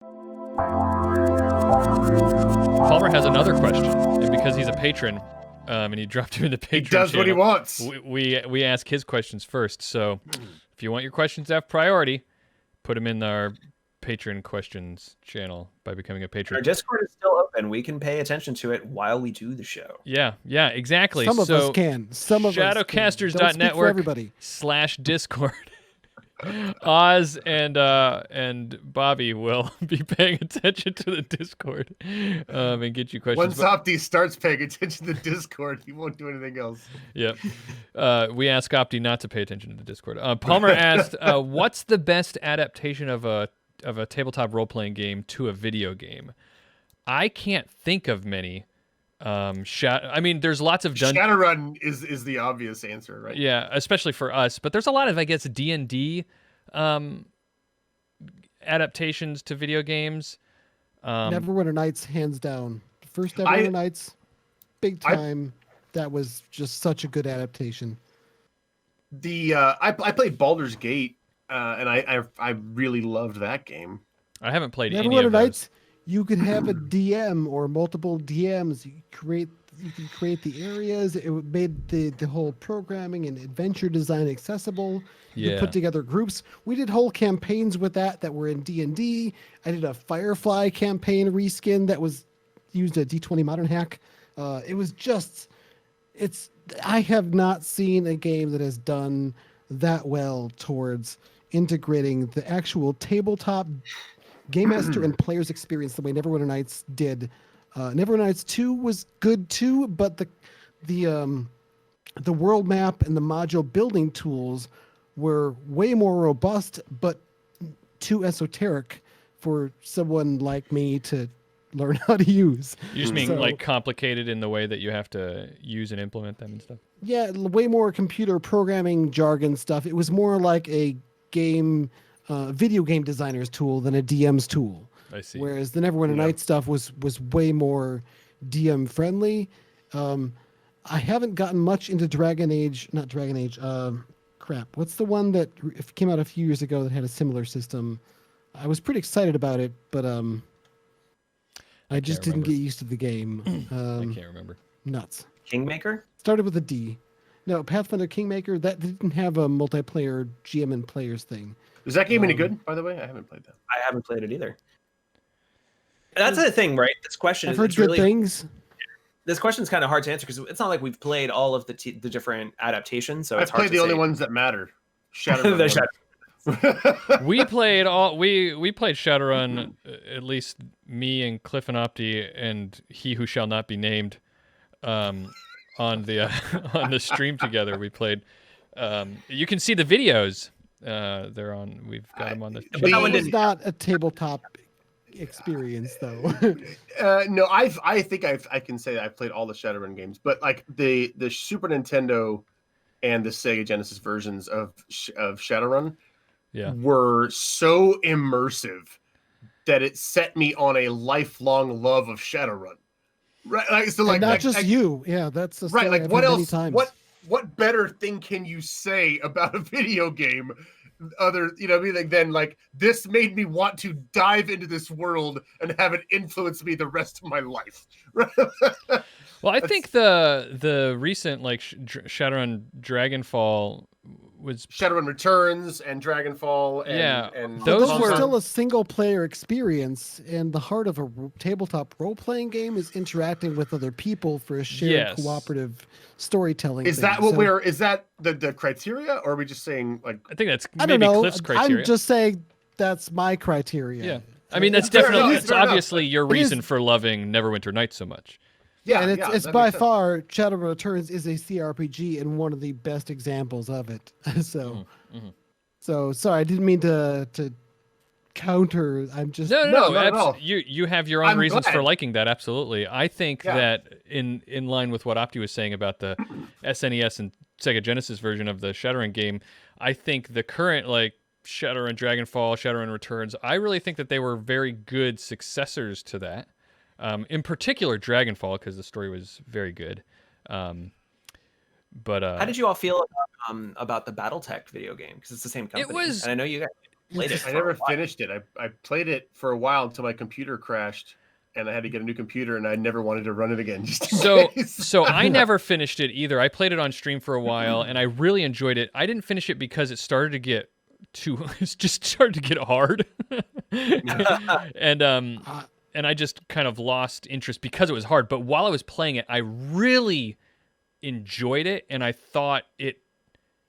Palmer has another question, and because he's a patron, and he dropped him in the Patreon He does channel, what he wants. We ask his questions first. So, if you want your questions to have priority, put them in our patron questions channel by becoming a patron. Our Discord is still open. We can pay attention to it while we do the show. Yeah, exactly. Some of us can. Some of us can. Shadowcasters.network/Discord. Oz and Bobby will be paying attention to the Discord and get you questions. Once Opti starts paying attention to the Discord, he won't do anything else. Yep. We ask Opti not to pay attention to the Discord. Palmer asked, "What's the best adaptation of a tabletop role-playing game to a video game?" I can't think of many. I mean, there's lots of Shadowrun is the obvious answer, right? Yeah, especially for us. But there's a lot of, I guess, D&D adaptations to video games. Neverwinter Nights, hands down. First Neverwinter Nights, big time. That was just such a good adaptation. I played Baldur's Gate, and I really loved that game. I haven't played any of Neverwinter those. Nights. You could have a DM or multiple DMs. You could create the areas. It made the whole programming and adventure design accessible. You could put together groups. We did whole campaigns with that were in D&D. I did a Firefly campaign reskin that used a D20 Modern Hack. It was just, I have not seen a game that has done that well towards integrating the actual tabletop Game Master and player's experience the way Neverwinter Nights did. Neverwinter Nights 2 was good too, but the world map and the module building tools were way more robust, but too esoteric for someone like me to learn how to use. You just mean like complicated in the way that you have to use and implement them and stuff? Yeah, way more computer programming jargon stuff. It was more like a video game designer's tool than a DM's tool. I see. Whereas the Neverwinter Nights stuff was way more DM friendly. I haven't gotten much into what's the one that came out a few years ago that had a similar system? I was pretty excited about it, but I just didn't get used to the game. I can't remember. Nuts. Kingmaker? Started with a D. No, Pathfinder Kingmaker, that didn't have a multiplayer GM and players thing. Is that game any good, by the way? I haven't played that. I haven't played it either. That's the thing, right? This question I've heard good things. This question is kind of hard to answer because it's not like we've played all of the different adaptations. So I've played the only ones that matter. Shadowrun. We played Shadowrun, at least me and Cliff and Opti and he who shall not be named, on the stream together. We played. You can see the videos. They're on. We've got them on the. But that one was not a tabletop experience, though. No, I think I can say that I've played all the Shadowrun games, but like the Super Nintendo and the Sega Genesis versions of Shadowrun were so immersive that it set me on a lifelong love of Shadowrun. Right, like so, like and not just you. Yeah, that's the right. Like, I've what heard else? Many times. What better thing can you say about a video game? Then like this made me want to dive into this world and have it influence me the rest of my life. Well, I think the recent like Shadowrun Dragonfall was Shadowrun Returns and Dragonfall. And those were still a single player experience, and the heart of a tabletop role playing game is interacting with other people for a shared cooperative storytelling. Is that what is that the criteria, or are we just saying like? I think that's maybe Cliff's criteria. I'm just saying that's my criteria. Yeah, I mean that's definitely it's obviously your reason for loving Neverwinter Nights so much. Yeah, and it's by far Shadowrun Returns is a CRPG and one of the best examples of it. So sorry, I didn't mean to counter. I'm just not at all. You have your own reasons for liking that. Absolutely, I think that in line with what Opti was saying about the SNES and Sega Genesis version of the Shadowrun game, I think the current like Shadowrun Dragonfall, Shadowrun Returns, I really think that they were very good successors to that. In particular, Dragonfall, because the story was very good. But how did you all feel about the BattleTech video game? Because it's the same company. And I know you guys. played it. I never finished it. I played it for a while until my computer crashed, and I had to get a new computer, and I never wanted to run it again. So I never finished it either. I played it on stream for a while, and I really enjoyed it. I didn't finish it because it started to get hard, and I just kind of lost interest because it was hard. But while I was playing it, I really enjoyed it, and I thought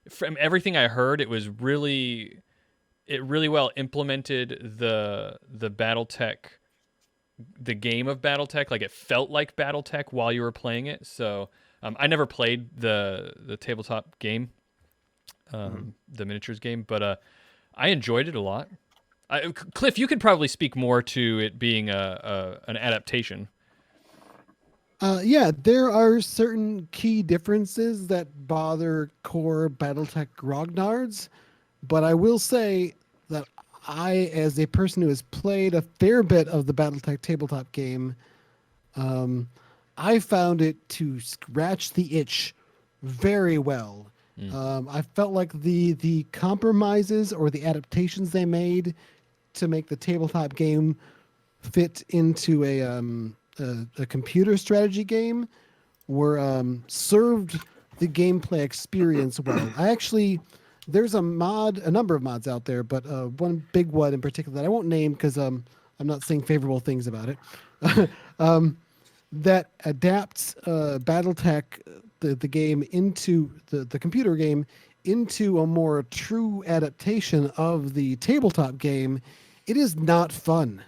from everything I heard, it really well implemented the BattleTech, the game of BattleTech. Like, it felt like BattleTech while you were playing it. So I never played the tabletop game, the miniatures game, but I enjoyed it a lot. Cliff, you could probably speak more to it being an adaptation. Yeah, there are certain key differences that bother core BattleTech grognards, but I will say that I, as a person who has played a fair bit of the BattleTech tabletop game, I found it to scratch the itch very well. I felt like the compromises or the adaptations they made to make the tabletop game fit into a computer strategy game were served the gameplay experience well. There's a number of mods out there, but one big one in particular that I won't name because I'm not saying favorable things about it, that adapts BattleTech, the game, into the computer game, into a more true adaptation of the tabletop game. It is not fun.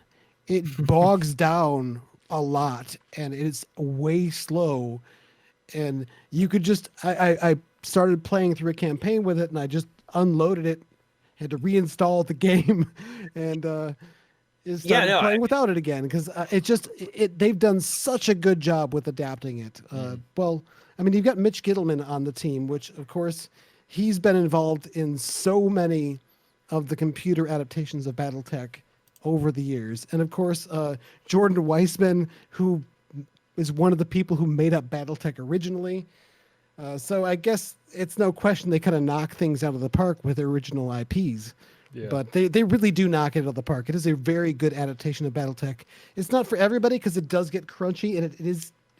It bogs down a lot, and it's way slow. And you could just, I started playing through a campaign with it, and I just unloaded it, had to reinstall the game, and started playing without it again, because they've done such a good job with adapting it. Well, I mean, you've got Mitch Gittleman on the team, which, of course, he's been involved in so many of the computer adaptations of BattleTech over the years. And, of course, Jordan Weissman, who is one of the people who made up BattleTech originally. So I guess it's no question they kind of knock things out of the park with their original IPs. Yeah. But they really do knock it out of the park. It is a very good adaptation of BattleTech. It's not for everybody because it does get crunchy, and it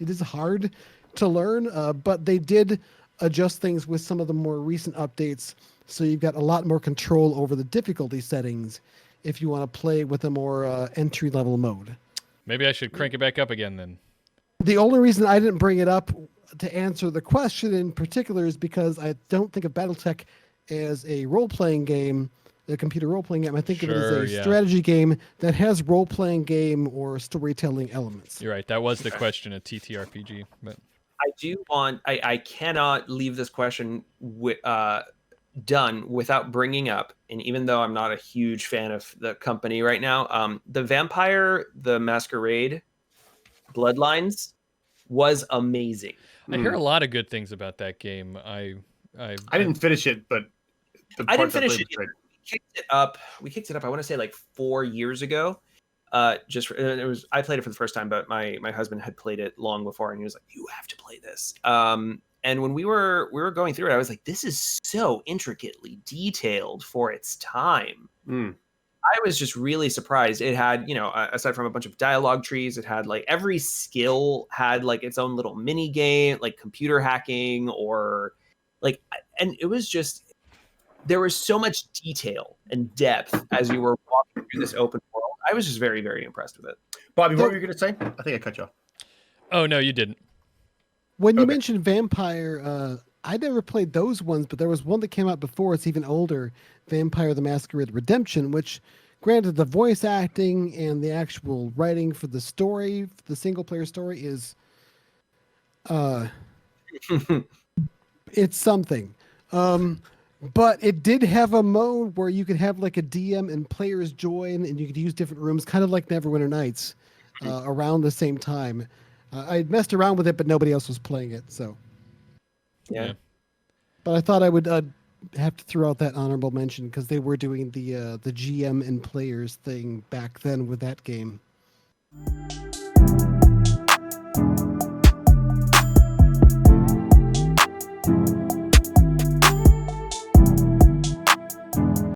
is hard to learn, but they did adjust things with some of the more recent updates, so you've got a lot more control over the difficulty settings if you want to play with a more entry-level mode. Maybe I should crank it back up again then. The only reason I didn't bring it up to answer the question in particular is because I don't think of BattleTech as a role-playing game, a computer role-playing game. I think of it as a strategy game that has role-playing game or storytelling elements. You're right. That was the question of TTRPG. But I cannot leave this question done without bringing up, and even though I'm not a huge fan of the company right now, the Vampire the Masquerade Bloodlines was amazing. I hear a lot of good things about that game. I didn't finish it, but I didn't finish it. We kicked it up. I want to say like 4 years ago. I played it for the first time, but my husband had played it long before, and he was like, "You have to play this." And when we were going through it, I was like, "This is so intricately detailed for its time." I was just really surprised. It had, aside from a bunch of dialogue trees, it had like every skill had like its own little mini game, like computer hacking or like, and it was just, there was so much detail and depth as you were walking through this open world. I was just very, very impressed with it. Bobby, what were you going to say? I think I cut you off. Oh, no, you didn't. When you mentioned Vampire, I never played those ones, but there was one that came out before. It's even older, Vampire the Masquerade Redemption, which, granted, the voice acting and the actual writing for the story, the single-player story, is it's something. But it did have a mode where you could have like a DM and players join, and you could use different rooms, kind of like Neverwinter Nights, around the same time. I messed around with it, but nobody else was playing it, so. Yeah. But I thought I would have to throw out that honorable mention because they were doing the GM and players thing back then with that game.